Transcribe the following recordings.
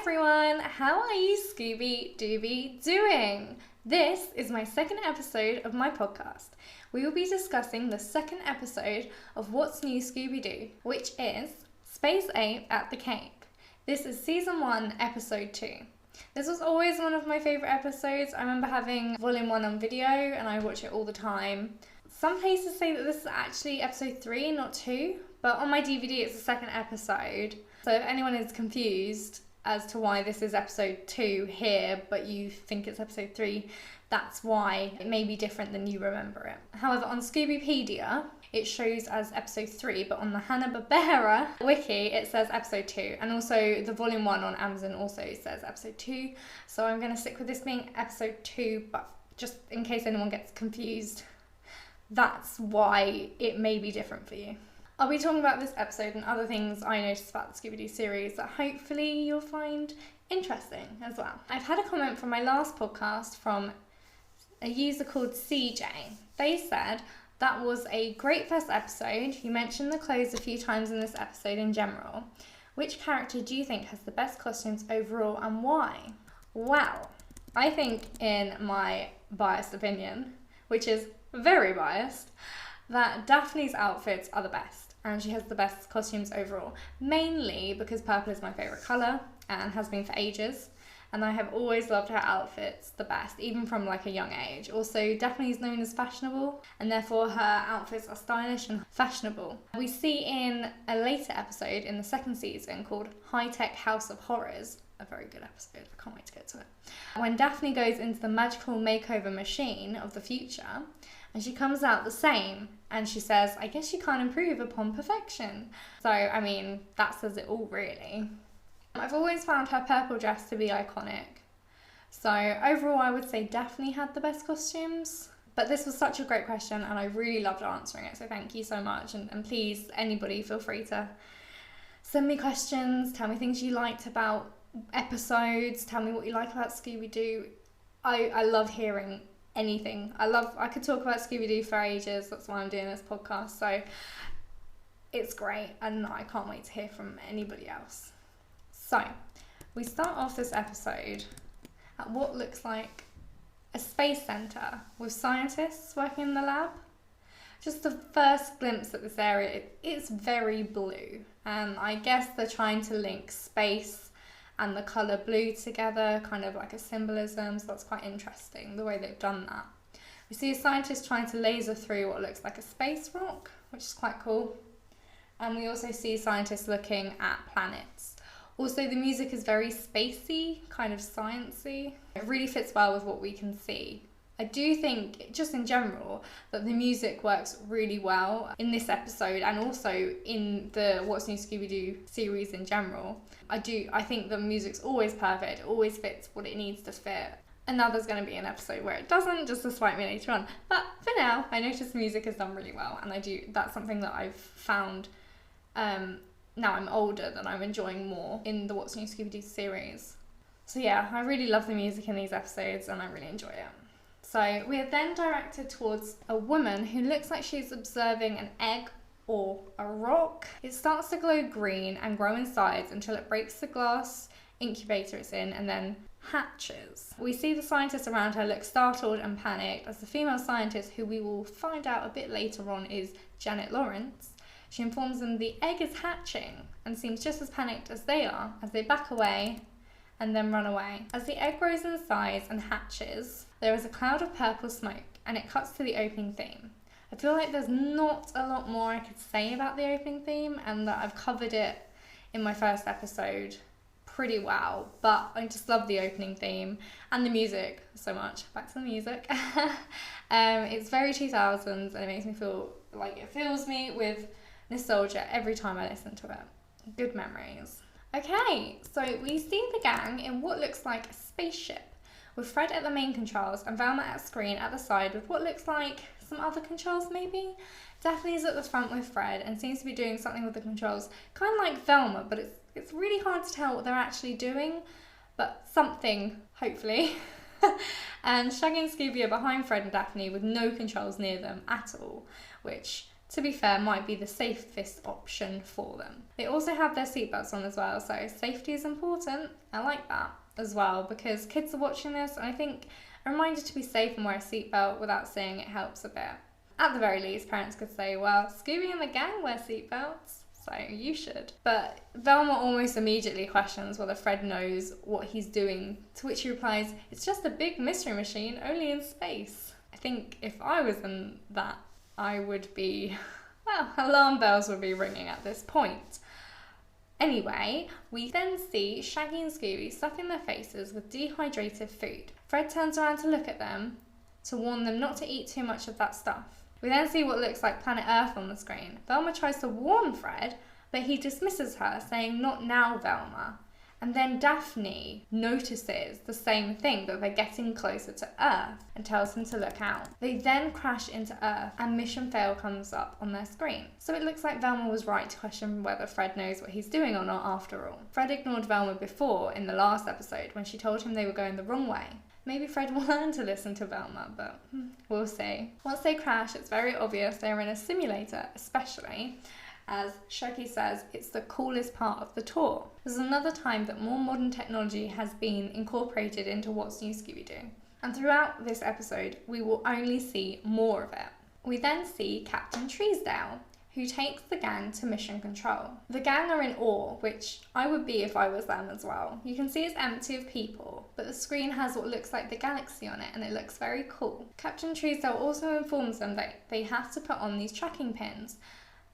everyone, how are you Scooby-Dooby doing? This is my second episode of my podcast. We will be discussing the second episode of What's New Scooby-Doo, which is Space Ape at the Cape. This is season 1, episode 2. This was always one of my favourite episodes. I remember having volume 1 on video and I watch it all the time. Some places say that this is actually episode 3, not 2, but on my DVD it's the second episode. So if anyone is confused as to why this is episode 2 here, but you think it's episode 3, that's why it may be different than you remember it. However, on Scoobypedia, it shows as episode 3, but on the Hanna-Barbera wiki, it says episode 2. And also the volume 1 on Amazon also says episode 2. So I'm going to stick with this being episode 2, but just in case anyone gets confused, that's why it may be different for you. I'll be talking about this episode and other things I noticed about the Scooby-Doo series that hopefully you'll find interesting as well. I've had a comment from my last podcast from a user called CJ. They said that was a great first episode. You mentioned the clothes a few times in this episode in general. Which character do you think has the best costumes overall and why? Well, I think in my biased opinion, which is very biased, that Daphne's outfits are the best and she has the best costumes overall, mainly because purple is my favourite colour and has been for ages, and I have always loved her outfits the best, even from like a young age. Also, Daphne is known as fashionable and therefore her outfits are stylish and fashionable. We see in a later episode in the second season called High Tech House of Horrors, a very good episode, I can't wait to get to it, when Daphne goes into the magical makeover machine of the future and she comes out the same and she says, I guess you can't improve upon perfection. So, I mean, that says it all really. I've always found her purple dress to be iconic. So overall, I would say Daphne had the best costumes. But this was such a great question and I really loved answering it. So thank you so much. And please, anybody, feel free to send me questions. Tell me things you liked about episodes. Tell me what you like about Scooby-Doo. I love hearing anything. I could talk about Scooby-Doo for ages. That's why I'm doing this podcast. So it's great and I can't wait to hear from anybody else. So we start off this episode at what looks like a space center with scientists working in the lab. Just the first glimpse at this area, it's very blue, and I guess they're trying to link space and the colour blue together, kind of like a symbolism, so that's quite interesting, the way they've done that. We see a scientist trying to laser through what looks like a space rock, which is quite cool. And we also see scientists looking at planets. Also, the music is very spacey, kind of sciencey. It really fits well with what we can see. I do think, just in general, that the music works really well in this episode and also in the What's New Scooby-Doo series in general. I think the music's always perfect, it always fits what it needs to fit. And now there's going to be an episode where it doesn't, just to spite me later on. But for now, I notice the music is done really well, and that's something that I've found now I'm older that I'm enjoying more in the What's New Scooby-Doo series. So yeah, I really love the music in these episodes and I really enjoy it. So we are then directed towards a woman who looks like she's observing an egg or a rock. It starts to glow green and grow in size until it breaks the glass incubator it's in and then hatches. We see the scientists around her look startled and panicked as the female scientist, who we will find out a bit later on is Janet Lawrence. She informs them the egg is hatching and seems just as panicked as they are as they back away and then run away. As the egg grows in size and hatches, there is a cloud of purple smoke and it cuts to the opening theme. I feel like there's not a lot more I could say about the opening theme and that I've covered it in my first episode pretty well, but I just love the opening theme and the music so much. Back to the music. It's very 2000s and it makes me feel like it fills me with nostalgia every time I listen to it. Good memories. Okay, so we see the gang in what looks like a spaceship, with Fred at the main controls and Velma at screen at the side with what looks like some other controls maybe. Daphne's at the front with Fred and seems to be doing something with the controls, kind of like Velma, but it's really hard to tell what they're actually doing, but something, hopefully. And Shaggy and Scooby are behind Fred and Daphne with no controls near them at all, which to be fair, might be the safest option for them. They also have their seatbelts on as well, so safety is important. I like that as well, because kids are watching this, and I think a reminder to be safe and wear a seatbelt without saying it helps a bit. At the very least, parents could say, well, Scooby and the gang wear seatbelts, so you should. But Velma almost immediately questions whether Fred knows what he's doing, to which he replies, it's just a big mystery machine, only in space. I think if I was in that, I would be, well, alarm bells would be ringing at this point. Anyway, we then see Shaggy and Scooby stuffing their faces with dehydrated food. Fred turns around to look at them to warn them not to eat too much of that stuff. We then see what looks like planet Earth on the screen. Velma tries to warn Fred, but he dismisses her, saying, not now, Velma. And then Daphne notices the same thing, that they're getting closer to Earth, and tells him to look out. They then crash into Earth, and Mission Fail comes up on their screen. So it looks like Velma was right to question whether Fred knows what he's doing or not after all. Fred ignored Velma before, in the last episode, when she told him they were going the wrong way. Maybe Fred will learn to listen to Velma, but we'll see. Once they crash, it's very obvious they're in a simulator, especially as Shaggy says it's the coolest part of the tour. There's another time that more modern technology has been incorporated into What's New Scooby-Doo. And throughout this episode, we will only see more of it. We then see Captain Truesdale, who takes the gang to mission control. The gang are in awe, which I would be if I was them as well. You can see it's empty of people, but the screen has what looks like the galaxy on it, and it looks very cool. Captain Truesdale also informs them that they have to put on these tracking pins,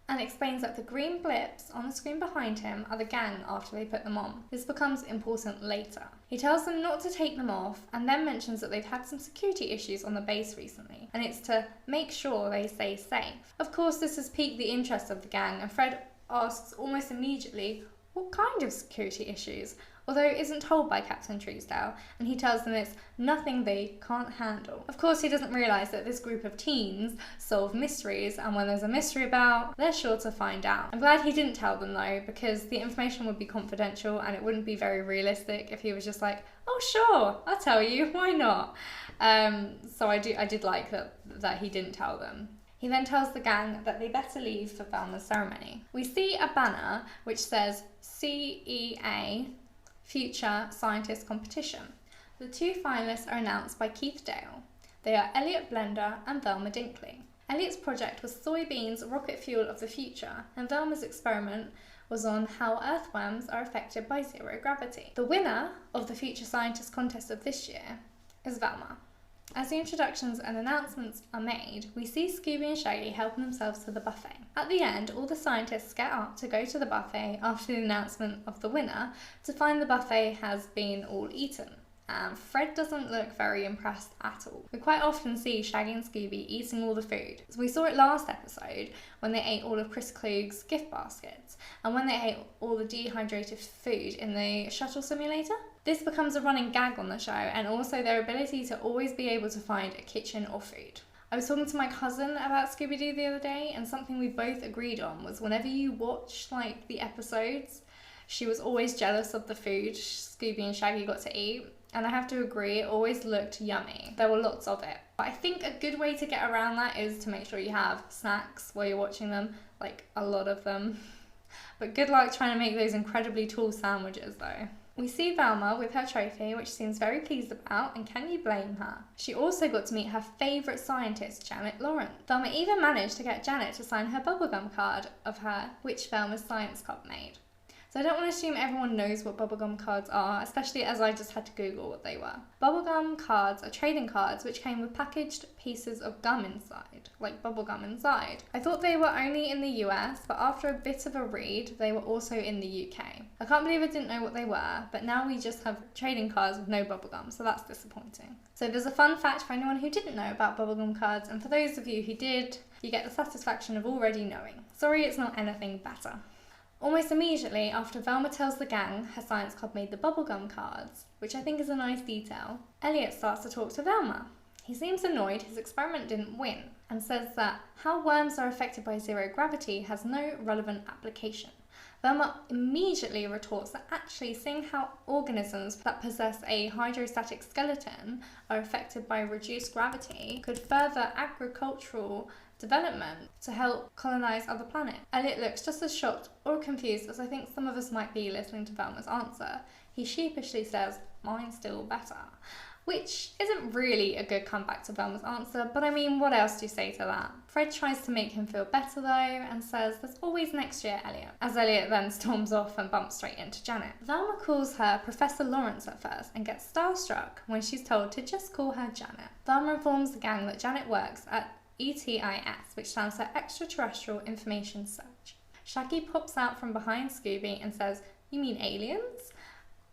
and explains that the green blips on the screen behind him are the gang after they put them on. This becomes important later. He tells them not to take them off, and then mentions that they've had some security issues on the base recently, and it's to make sure they stay safe. Of course, this has piqued the interest of the gang, and Fred asks almost immediately, what kind of security issues? Although it isn't told by Captain Truesdale, and he tells them it's nothing they can't handle. Of course, he doesn't realise that this group of teens solve mysteries, and when there's a mystery about, they're sure to find out. I'm glad he didn't tell them though, because the information would be confidential and it wouldn't be very realistic if he was just like, oh sure, I'll tell you, why not? So I did like that he didn't tell them. He then tells the gang that they better leave for Velma's ceremony. We see a banner which says CEA, Future Scientist Competition. The two finalists are announced by Keith Dale. They are Elliot Blender and Velma Dinkley. Elliot's project was soybeans rocket fuel of the future, and Velma's experiment was on how earthworms are affected by zero gravity. The winner of the Future Scientist contest of this year is Velma. As the introductions and announcements are made, we see Scooby and Shaggy helping themselves to the buffet. At the end, all the scientists get up to go to the buffet after the announcement of the winner to find the buffet has been all eaten. And Fred doesn't look very impressed at all. We quite often see Shaggy and Scooby eating all the food. So we saw it last episode when they ate all of Chris Klug's gift baskets, and when they ate all the dehydrated food in the shuttle simulator. This becomes a running gag on the show, and also their ability to always be able to find a kitchen or food. I was talking to my cousin about Scooby-Doo the other day, and something we both agreed on was whenever you watch like the episodes, she was always jealous of the food Scooby and Shaggy got to eat. And I have to agree, it always looked yummy. There were lots of it. But I think a good way to get around that is to make sure you have snacks while you're watching them, like a lot of them. But good luck trying to make those incredibly tall sandwiches though. We see Velma with her trophy, which she seems very pleased about, and can you blame her? She also got to meet her favourite scientist, Janet Lawrence. Velma even managed to get Janet to sign her bubblegum card of her, which Velma's Science Club made. So I don't want to assume everyone knows what bubblegum cards are, especially as I just had to Google what they were. Bubblegum cards are trading cards which came with packaged pieces of gum inside, like bubblegum inside. I thought they were only in the US, but after a bit of a read, they were also in the UK. I can't believe I didn't know what they were, but now we just have trading cards with no bubblegum, so that's disappointing. So there's a fun fact for anyone who didn't know about bubblegum cards, and for those of you who did, you get the satisfaction of already knowing. Sorry, it's not anything better. Almost immediately after Velma tells the gang her science club made the bubblegum cards, which I think is a nice detail, Elliot starts to talk to Velma. He seems annoyed his experiment didn't win, and says that how worms are affected by zero gravity has no relevant application. Velma immediately retorts that actually seeing how organisms that possess a hydrostatic skeleton are affected by reduced gravity could further agricultural development to help colonize other planets. Elliot looks just as shocked or confused as I think some of us might be listening to Velma's answer. He sheepishly says, "Mine's still better." Which isn't really a good comeback to Velma's answer, but I mean, what else do you say to that? Fred tries to make him feel better though, and says there's always next year, Elliot, as Elliot then storms off and bumps straight into Janet. Velma calls her Professor Lawrence at first, and gets starstruck when she's told to just call her Janet. Velma informs the gang that Janet works at ETIS, which stands for Extraterrestrial Information Search. Shaggy pops out from behind Scooby and says, "You mean aliens?"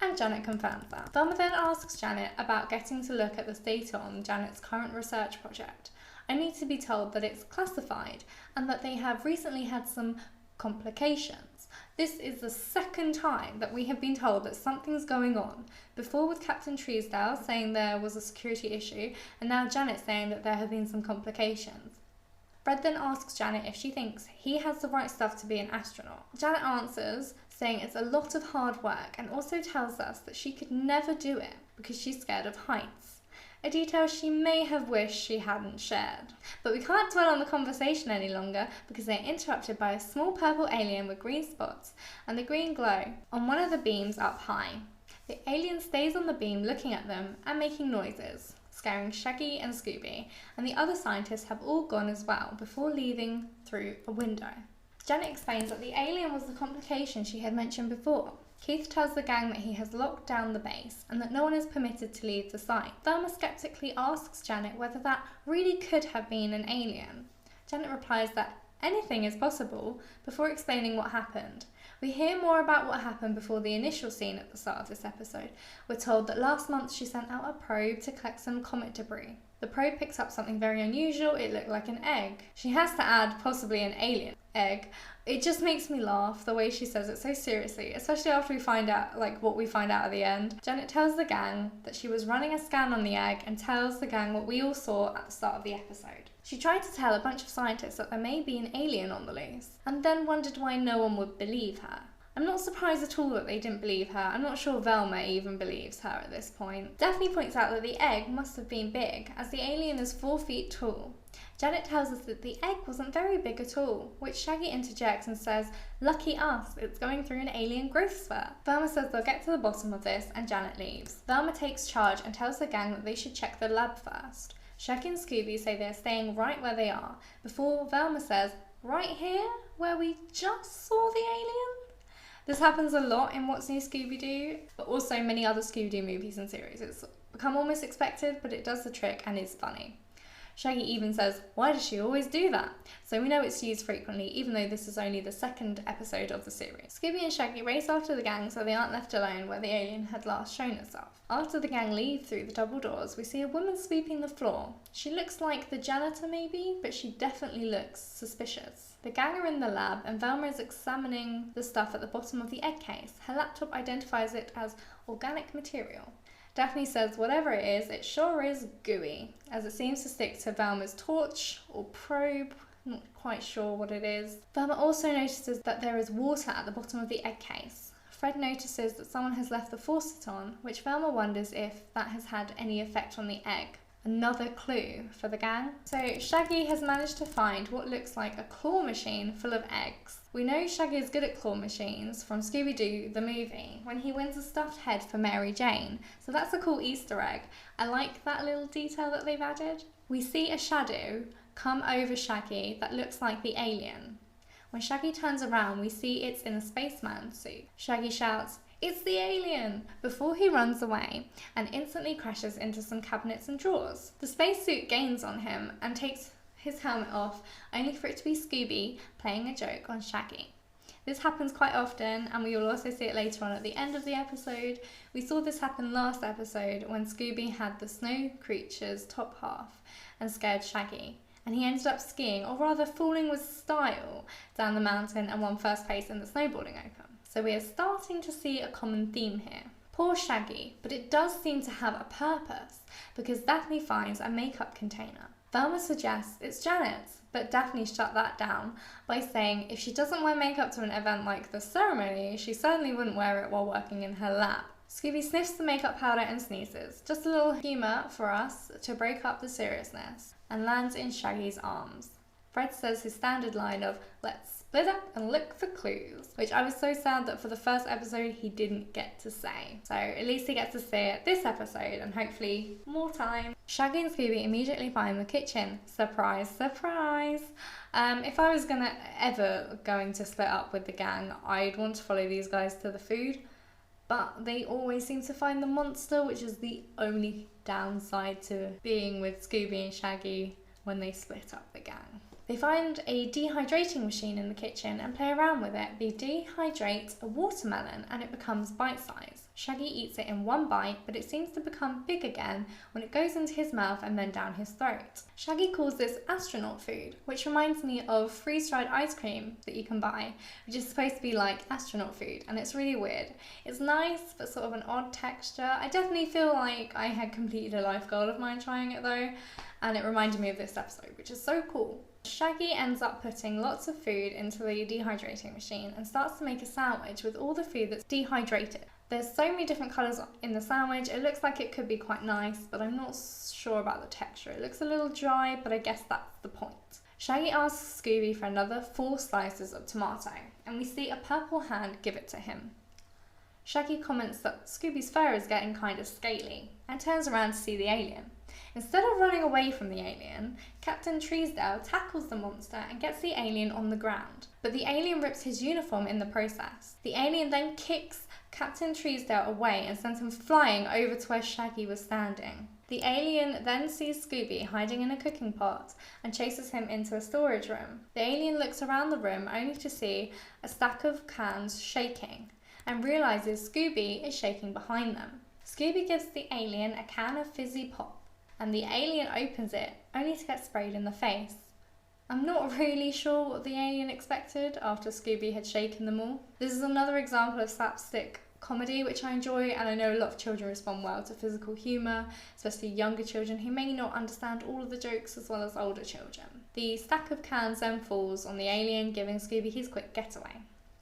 And Janet confirms that. Velma then asks Janet about getting to look at this data on Janet's current research project, only to be told that it's classified and that they have recently had some complications. This is the second time that we have been told that something's going on, before with Captain Truesdale saying there was a security issue, and now Janet saying that there have been some complications. Fred then asks Janet if she thinks he has the right stuff to be an astronaut. Janet answers, saying it's a lot of hard work, and also tells us that she could never do it because she's scared of heights. A detail she may have wished she hadn't shared. But we can't dwell on the conversation any longer because they're interrupted by a small purple alien with green spots and the green glow on one of the beams up high. The alien stays on the beam looking at them and making noises, scaring Shaggy and Scooby, and the other scientists have all gone as well before leaving through a window. Janet explains that the alien was the complication she had mentioned before. Keith tells the gang that he has locked down the base and that no one is permitted to leave the site. Velma skeptically asks Janet whether that really could have been an alien. Janet replies that anything is possible before explaining what happened. We hear more about what happened before the initial scene at the start of this episode. We're told that last month she sent out a probe to collect some comet debris. The probe picks up something very unusual. It looked like an egg. She has to add possibly an alien egg. It just makes me laugh the way she says it so seriously, especially after we find out what we find out at the end. Janet tells the gang that she was running a scan on the egg and tells the gang what we all saw at the start of the episode. She tried to tell a bunch of scientists that there may be an alien on the loose, and then wondered why no one would believe her. I'm not surprised at all that they didn't believe her. I'm not sure Velma even believes her at this point. Daphne points out that the egg must have been big, as the alien is 4 feet tall. Janet tells us that the egg wasn't very big at all, which Shaggy interjects and says, "Lucky us, it's going through an alien growth spurt." Velma says they'll get to the bottom of this, and Janet leaves. Velma takes charge and tells the gang that they should check the lab first. Shaggy and Scooby say they're staying right where they are, before Velma says, "Right here, where we just saw the alien?" This happens a lot in What's New Scooby-Doo, but also many other Scooby-Doo movies and series. It's become almost expected, but it does the trick and is funny. Shaggy even says, "Why does she always do that?" So we know it's used frequently, even though this is only the second episode of the series. Scooby and Shaggy race after the gang so they aren't left alone where the alien had last shown itself. After the gang leave through the double doors, we see a woman sweeping the floor. She looks like the janitor maybe, but she definitely looks suspicious. The gang are in the lab and Velma is examining the stuff at the bottom of the egg case. Her laptop identifies it as organic material. Daphne says whatever it is, it sure is gooey, as it seems to stick to Velma's torch or probe, not quite sure what it is. Velma also notices that there is water at the bottom of the egg case. Fred notices that someone has left the faucet on, which Velma wonders if that has had any effect on the egg. Another clue for the gang. So Shaggy has managed to find what looks like a claw machine full of eggs. We know Shaggy is good at claw machines from Scooby-Doo the movie, when he wins a stuffed head for Mary Jane. So that's a cool Easter egg. I like that little detail that they've added. We see a shadow come over Shaggy that looks like the alien. When Shaggy turns around, we see it's in a spaceman suit. Shaggy shouts, "It's the alien!" before he runs away and instantly crashes into some cabinets and drawers. The spacesuit gains on him and takes his helmet off, only for it to be Scooby playing a joke on Shaggy. This happens quite often, and we will also see it later on at the end of the episode. We saw this happen last episode when Scooby had the snow creature's top half and scared Shaggy, and he ended up skiing, or rather falling with style, down the mountain and won first place in the snowboarding open. So we are starting to see a common theme here. Poor Shaggy, but it does seem to have a purpose, because Daphne finds a makeup container. Velma suggests it's Janet's, but Daphne shut that down by saying if she doesn't wear makeup to an event like the ceremony, she certainly wouldn't wear it while working in her lab. Scooby sniffs the makeup powder and sneezes, just a little humour for us to break up the seriousness, and lands in Shaggy's arms. Fred says his standard line of, "Let's split up and look for clues," which I was so sad that for the first episode he didn't get to say. So at least he gets to say it this episode and hopefully more time. Shaggy and Scooby immediately find the kitchen. Surprise, surprise. If I was ever going to split up with the gang, I'd want to follow these guys to the food. But they always seem to find the monster, which is the only downside to being with Scooby and Shaggy when they split up the gang. They find a dehydrating machine in the kitchen and play around with it. They dehydrate a watermelon and it becomes bite-sized. Shaggy eats it in one bite, but it seems to become big again when it goes into his mouth and then down his throat. Shaggy calls this astronaut food, which reminds me of freeze-dried ice cream that you can buy, which is supposed to be like astronaut food, and it's really weird. It's nice, but sort of an odd texture. I definitely feel like I had completed a life goal of mine trying it though, and it reminded me of this episode, which is so cool. Shaggy ends up putting lots of food into the dehydrating machine and starts to make a sandwich with all the food that's dehydrated. There's so many different colours in the sandwich, it looks like it could be quite nice, but I'm not sure about the texture. It looks a little dry, but I guess that's the point. Shaggy asks Scooby for another 4 slices of tomato, and we see a purple hand give it to him. Shaggy comments that Scooby's fur is getting kind of scaly, and turns around to see the alien. Instead of running away from the alien, Captain Truesdale tackles the monster and gets the alien on the ground. But the alien rips his uniform in the process. The alien then kicks Captain Truesdale away and sends him flying over to where Shaggy was standing. The alien then sees Scooby hiding in a cooking pot and chases him into a storage room. The alien looks around the room only to see a stack of cans shaking and realizes Scooby is shaking behind them. Scooby gives the alien a can of fizzy pop, and the alien opens it, only to get sprayed in the face. I'm not really sure what the alien expected after Scooby had shaken them all. This is another example of slapstick comedy, which I enjoy, and I know a lot of children respond well to physical humour, especially younger children who may not understand all of the jokes as well as older children. The stack of cans then falls on the alien, giving Scooby his quick getaway.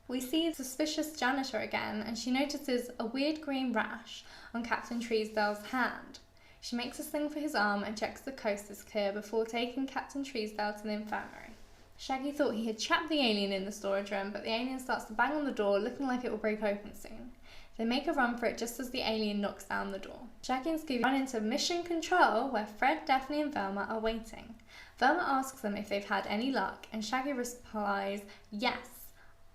We see the suspicious janitor again, and she notices a weird green rash on Captain Truesdale's hand. She makes a sling for his arm and checks the coast is clear before taking Captain Truesdale to the infirmary. Shaggy thought he had trapped the alien in the storage room, but the alien starts to bang on the door, looking like it will break open soon. They make a run for it just as the alien knocks down the door. Shaggy and Scooby run into Mission Control, where Fred, Daphne and Velma are waiting. Velma asks them if they've had any luck, and Shaggy replies, yes,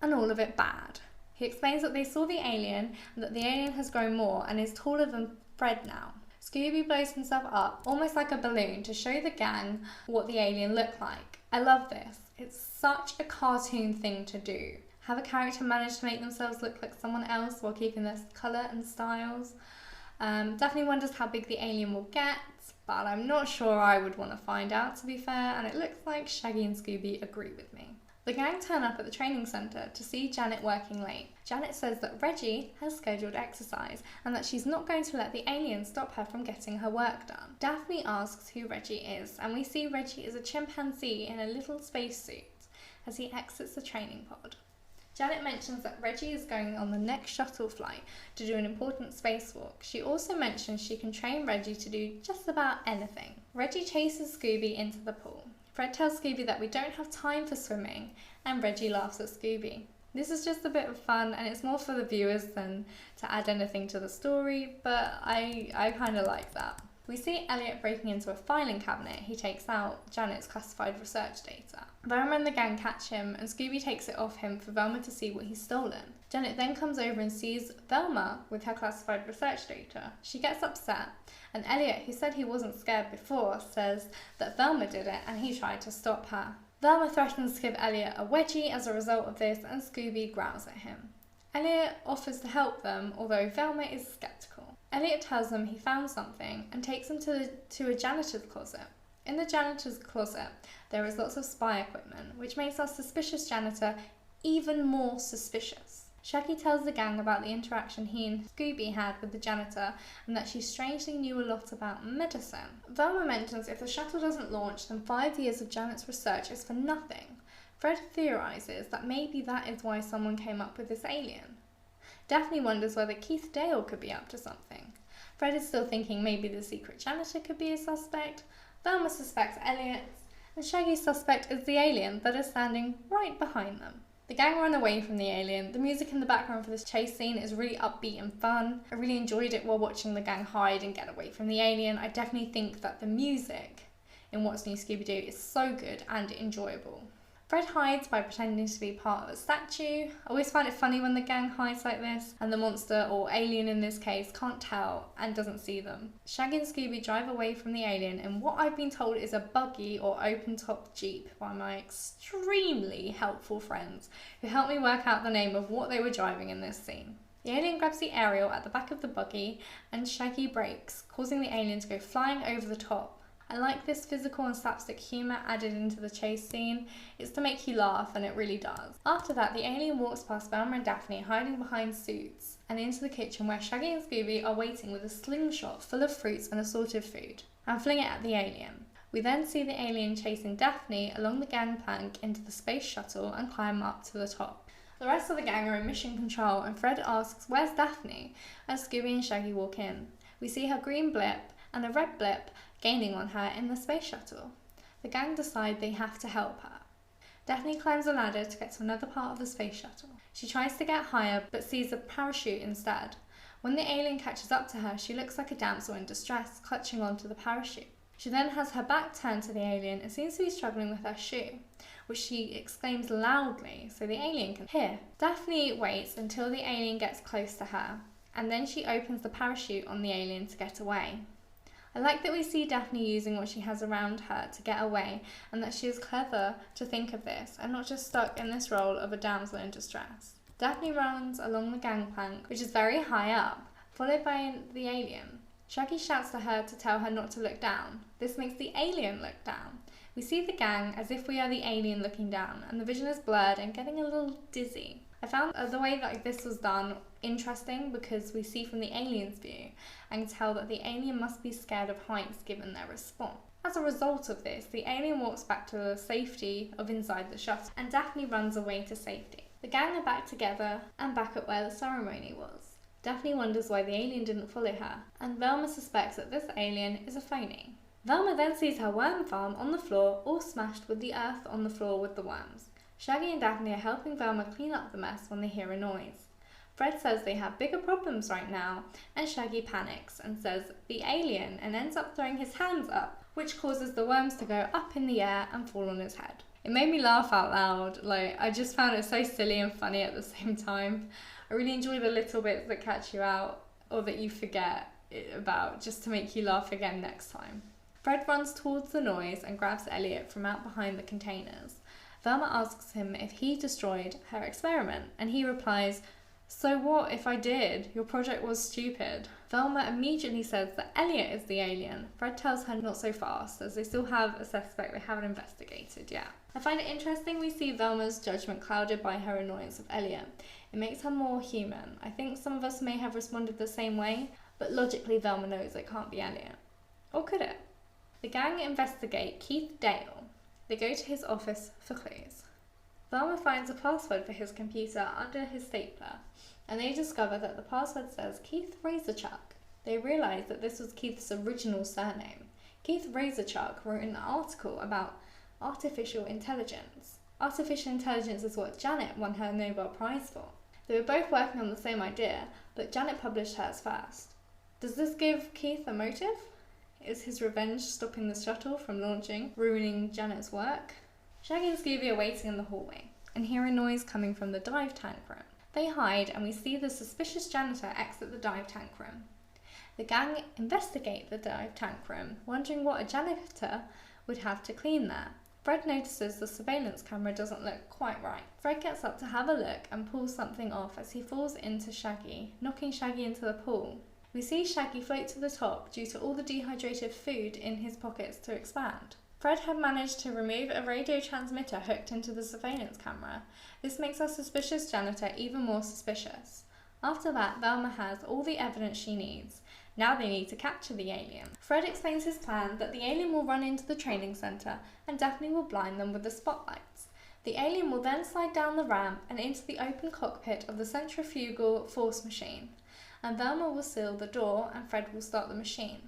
and all of it bad. He explains that they saw the alien, and that the alien has grown more and is taller than Fred now. Scooby blows himself up, almost like a balloon, to show the gang what the alien looked like. I love this. It's such a cartoon thing to do. Have a character manage to make themselves look like someone else while keeping their colour and styles. Daphne wonders how big the alien will get, but I'm not sure I would want to find out, to be fair, and it looks like Shaggy and Scooby agree with me. The gang turn up at the training centre to see Janet working late. Janet says that Reggie has scheduled exercise and that she's not going to let the alien stop her from getting her work done. Daphne asks who Reggie is, and we see Reggie is a chimpanzee in a little spacesuit as he exits the training pod. Janet mentions that Reggie is going on the next shuttle flight to do an important spacewalk. She also mentions she can train Reggie to do just about anything. Reggie chases Scooby into the pool. Fred tells Scooby that we don't have time for swimming, and Reggie laughs at Scooby. This is just a bit of fun, and it's more for the viewers than to add anything to the story, but I kind of like that. We see Elliot breaking into a filing cabinet. He takes out Janet's classified research data. Velma and the gang catch him, and Scooby takes it off him for Velma to see what he's stolen. Janet then comes over and sees Velma with her classified research data. She gets upset, and Elliot, who said he wasn't scared before, says that Velma did it and he tried to stop her. Velma threatens to give Elliot a wedgie as a result of this, and Scooby growls at him. Elliot offers to help them, although Velma is sceptical. Elliot tells them he found something and takes them to a janitor's closet. In the janitor's closet, there is lots of spy equipment, which makes our suspicious janitor even more suspicious. Shaggy tells the gang about the interaction he and Scooby had with the janitor and that she strangely knew a lot about medicine. Velma mentions if the shuttle doesn't launch, then 5 years of Janet's research is for nothing. Fred theorises that maybe that is why someone came up with this alien. Daphne wonders whether Keith Dale could be up to something. Fred is still thinking maybe the secret janitor could be a suspect. Velma suspects Elliot, and Shaggy's suspect is the alien that is standing right behind them. The gang run away from the alien. The music in the background for this chase scene is really upbeat and fun. I really enjoyed it while watching the gang hide and get away from the alien. I definitely think that the music in What's New Scooby-Doo is so good and enjoyable. Fred hides by pretending to be part of a statue. I always find it funny when the gang hides like this and the monster, or alien in this case, can't tell and doesn't see them. Shaggy and Scooby drive away from the alien in what I've been told is a buggy or open-top Jeep by my extremely helpful friends who helped me work out the name of what they were driving in this scene. The alien grabs the aerial at the back of the buggy and Shaggy brakes, causing the alien to go flying over the top. I like this physical and slapstick humour added into the chase scene. It's to make you laugh, and it really does. After that, the alien walks past Velma and Daphne hiding behind suits and into the kitchen where Shaggy and Scooby are waiting with a slingshot full of fruits and assorted food and fling it at the alien. We then see the alien chasing Daphne along the gangplank into the space shuttle and climb up to the top. The rest of the gang are in mission control and Fred asks, "Where's Daphne?" as Scooby and Shaggy walk in. We see her green blip and a red blip gaining on her in the space shuttle. The gang decide they have to help her. Daphne climbs a ladder to get to another part of the space shuttle. She tries to get higher but sees a parachute instead. When the alien catches up to her, she looks like a damsel in distress, clutching onto the parachute. She then has her back turned to the alien and seems to be struggling with her shoe, which she exclaims loudly so the alien can hear. Daphne waits until the alien gets close to her, and then she opens the parachute on the alien to get away. I like that we see Daphne using what she has around her to get away, and that she is clever to think of this and not just stuck in this role of a damsel in distress. Daphne runs along the gangplank, which is very high up, followed by the alien. Shaggy shouts to her to tell her not to look down. This makes the alien look down. We see the gang as if we are the alien looking down, and the vision is blurred and getting a little dizzy. I found the way that this was done interesting because we see from the alien's view and can tell that the alien must be scared of heights given their response. As a result of this, the alien walks back to the safety of inside the shuttle and Daphne runs away to safety. The gang are back together and back at where the ceremony was. Daphne wonders why the alien didn't follow her, and Velma suspects that this alien is a phony. Velma then sees her worm farm on the floor, all smashed with the earth on the floor with the worms. Shaggy and Daphne are helping Velma clean up the mess when they hear a noise. Fred says they have bigger problems right now, and Shaggy panics and says the alien and ends up throwing his hands up, which causes the worms to go up in the air and fall on his head. It made me laugh out loud. I just found it so silly and funny at the same time. I really enjoy the little bits that catch you out or that you forget about, just to make you laugh again next time. Fred runs towards the noise and grabs Elliot from out behind the containers. Velma asks him if he destroyed her experiment, and he replies, "So what if I did? Your project was stupid." Velma immediately says that Elliot is the alien. Fred tells her not so fast, as they still have a suspect they haven't investigated yet. I find it interesting we see Velma's judgment clouded by her annoyance of Elliot. It makes her more human. I think some of us may have responded the same way, but logically Velma knows it can't be Elliot. Or could it? The gang investigate Keith Dale. They go to his office for clues. Velma finds a password for his computer under his stapler, and they discover that the password says Keith Razorchuck. They realise that this was Keith's original surname. Keith Razorchuck wrote an article about artificial intelligence. Artificial intelligence is what Janet won her Nobel Prize for. They were both working on the same idea, but Janet published hers first. Does this give Keith a motive? Is his revenge stopping the shuttle from launching, ruining Janet's work? Shaggy and Scooby are waiting in the hallway and hear a noise coming from the dive tank room. They hide and we see the suspicious janitor exit the dive tank room. The gang investigate the dive tank room, wondering what a janitor would have to clean there. Fred notices the surveillance camera doesn't look quite right. Fred gets up to have a look and pulls something off as he falls into Shaggy, knocking Shaggy into the pool. We see Shaggy float to the top due to all the dehydrated food in his pockets to expand. Fred had managed to remove a radio transmitter hooked into the surveillance camera. This makes our suspicious janitor even more suspicious. After that, Velma has all the evidence she needs. Now they need to capture the alien. Fred explains his plan that the alien will run into the training center and Daphne will blind them with the spotlights. The alien will then slide down the ramp and into the open cockpit of the centrifugal force machine, and Velma will seal the door and Fred will start the machine.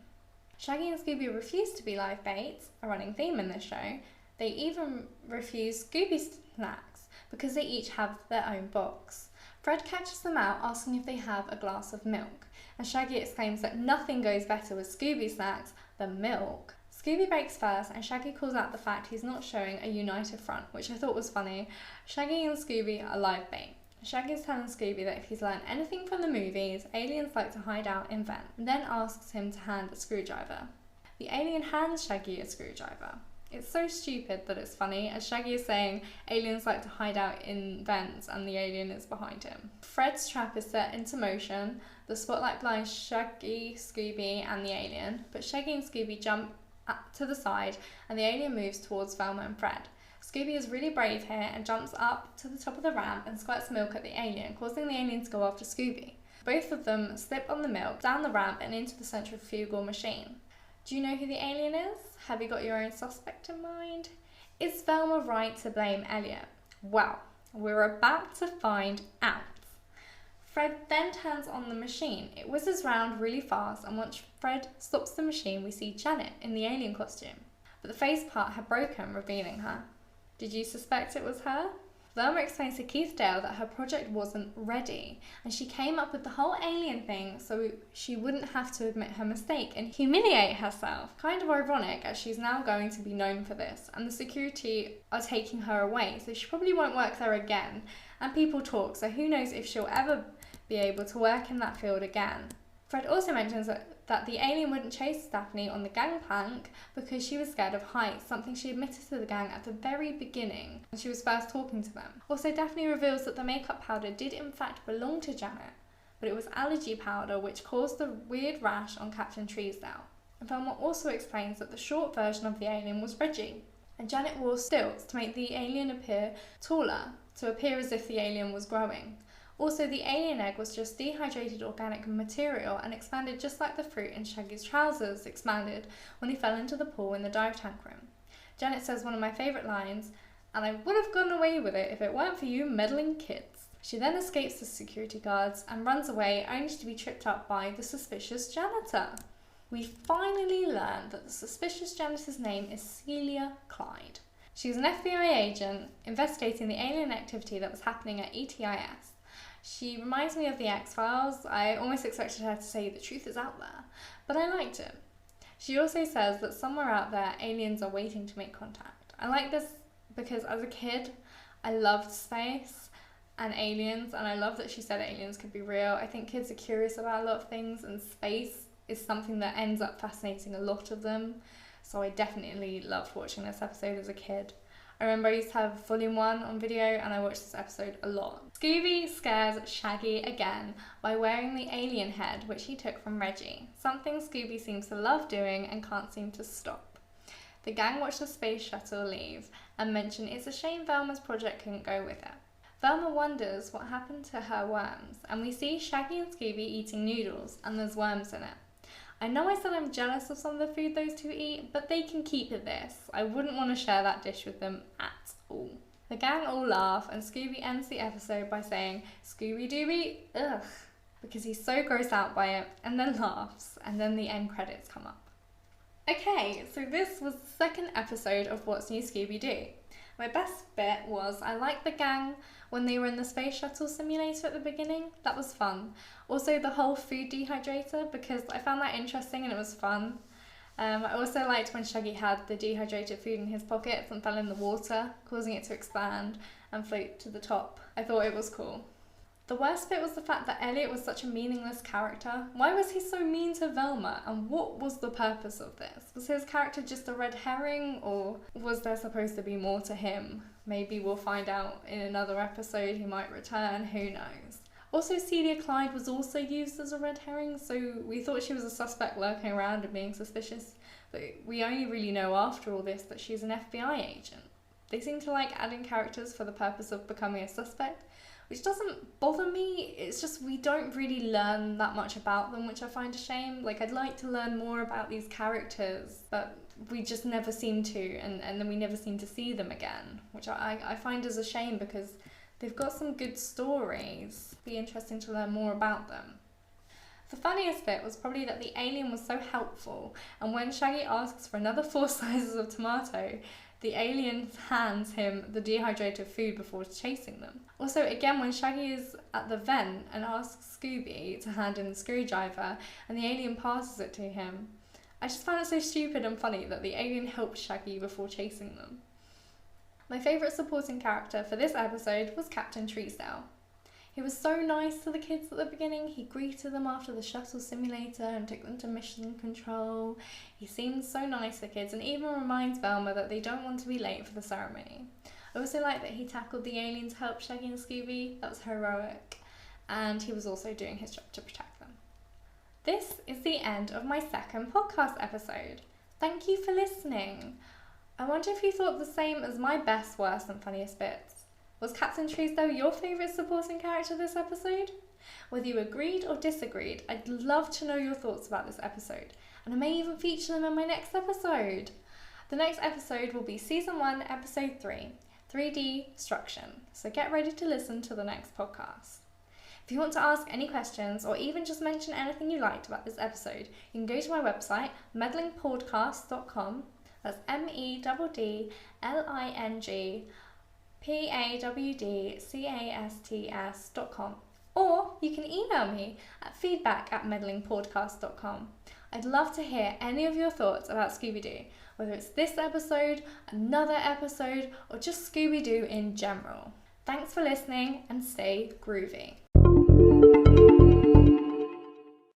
Shaggy and Scooby refuse to be live baits, a running theme in this show, They even refuse Scooby snacks because they each have their own box. Fred catches them out asking if they have a glass of milk, and Shaggy exclaims that nothing goes better with Scooby snacks than milk. Scooby breaks first, and Shaggy calls out the fact he's not showing a united front, which I thought was funny. Shaggy and Scooby are live bait. Shaggy's telling Scooby that if he's learned anything from the movies, aliens like to hide out in vents, and then asks him to hand a screwdriver. The alien hands Shaggy a screwdriver. It's so stupid that it's funny, as Shaggy is saying aliens like to hide out in vents and the alien is behind him. Fred's trap is set into motion. The spotlight blinds Shaggy, Scooby and the alien, but Shaggy and Scooby jump to the side and the alien moves towards Velma and Fred. Scooby is really brave here and jumps up to the top of the ramp and squirts milk at the alien, causing the alien to go after Scooby. Both of them slip on the milk, down the ramp and into the centrifugal machine. Do you know who the alien is? Have you got your own suspect in mind? Is Velma right to blame Elliot? Well, we're about to find out. Fred then turns on the machine. It whizzes round really fast, and once Fred stops the machine, we see Janet in the alien costume. But the face part had broken, revealing her. Did you suspect it was her? Velma explains to Keith Dale that her project wasn't ready, and she came up with the whole alien thing so she wouldn't have to admit her mistake and humiliate herself. Kind of ironic, as she's now going to be known for this, and the security are taking her away, so she probably won't work there again. And people talk, so who knows if she'll ever be able to work in that field again. Fred also mentions that the alien wouldn't chase Daphne on the gangplank because she was scared of heights, something she admitted to the gang at the very beginning when she was first talking to them. Also, Daphne reveals that the makeup powder did in fact belong to Janet, but it was allergy powder which caused the weird rash on Captain Truesdale. And Velma also explains that the short version of the alien was Reggie, and Janet wore stilts to make the alien appear taller, to appear as if the alien was growing. Also, the alien egg was just dehydrated organic material and expanded just like the fruit in Shaggy's trousers expanded when he fell into the pool in the dive tank room. Janet says one of my favourite lines, "And I would have gone away with it if it weren't for you meddling kids." She then escapes the security guards and runs away, only to be tripped up by the suspicious janitor. We finally learn that the suspicious janitor's name is Celia Clyde. She's an FBI agent investigating the alien activity that was happening at ETIS. She reminds me of the X-Files. I almost expected her to say the truth is out there, but I liked it. She also says that somewhere out there, aliens are waiting to make contact. I like this because as a kid, I loved space and aliens, and I love that she said aliens could be real. I think kids are curious about a lot of things, and space is something that ends up fascinating a lot of them. So I definitely loved watching this episode as a kid. I remember I used to have Volume 1 on video and I watched this episode a lot. Scooby scares Shaggy again by wearing the alien head which he took from Reggie, something Scooby seems to love doing and can't seem to stop. The gang watch the space shuttle leave and mention it's a shame Velma's project couldn't go with it. Velma wonders what happened to her worms, and we see Shaggy and Scooby eating noodles and there's worms in it. I know I said I'm jealous of some of the food those two eat, but they can keep this. I wouldn't want to share that dish with them at all. The gang all laugh, and Scooby ends the episode by saying, "Scooby-Dooby, ugh," because he's so grossed out by it, and then laughs, and then the end credits come up. Okay, so this was the second episode of What's New Scooby-Doo. My best bit was I liked the gang when they were in the space shuttle simulator at the beginning. That was fun. Also the whole food dehydrator, because I found that interesting and it was fun. I also liked when Shaggy had the dehydrated food in his pockets and fell in the water, causing it to expand and float to the top. I thought it was cool. The worst bit was the fact that Elliot was such a meaningless character. Why was he so mean to Velma, and what was the purpose of this? Was his character just a red herring, or was there supposed to be more to him? Maybe we'll find out in another episode. He might return, who knows. Also, Celia Clyde was also used as a red herring, so we thought she was a suspect lurking around and being suspicious, but we only really know after all this that she's an FBI agent. They seem to like adding characters for the purpose of becoming a suspect, which doesn't bother me. It's just we don't really learn that much about them, which I find a shame. Like, I'd like to learn more about these characters, but we just never seem to, and then we never seem to see them again, which I find is a shame because they've got some good stories. It'd be interesting to learn more about them. The funniest bit was probably that the alien was so helpful, and when Shaggy asks for another 4 slices of tomato, the alien hands him the dehydrated food before chasing them. Also, again, when Shaggy is at the vent and asks Scooby to hand in the screwdriver and the alien passes it to him, I just found it so stupid and funny that the alien helped Shaggy before chasing them. My favourite supporting character for this episode was Captain Truesdale. He was so nice to the kids at the beginning. He greeted them after the shuttle simulator and took them to mission control. He seemed so nice to the kids and even reminds Velma that they don't want to be late for the ceremony. I also like that he tackled the alien to help Shaggy and Scooby. That was heroic. And he was also doing his job to protect them. This is the end of my second podcast episode. Thank you for listening. I wonder if you thought the same as my best, worst and funniest bits. Was Captain Truesdale your favourite supporting character this episode? Whether you agreed or disagreed, I'd love to know your thoughts about this episode, and I may even feature them in my next episode. The next episode will be Season 1, Episode 3, 3D Destruction, so get ready to listen to the next podcast. If you want to ask any questions or even just mention anything you liked about this episode, you can go to my website, meddlingpodcast.com. That's meddlingpodcasts.com, or you can email me at feedback@meddlingpodcast.com. I'd love to hear any of your thoughts about Scooby-Doo, whether it's this episode, another episode, or just Scooby-Doo in general. Thanks for listening and stay groovy.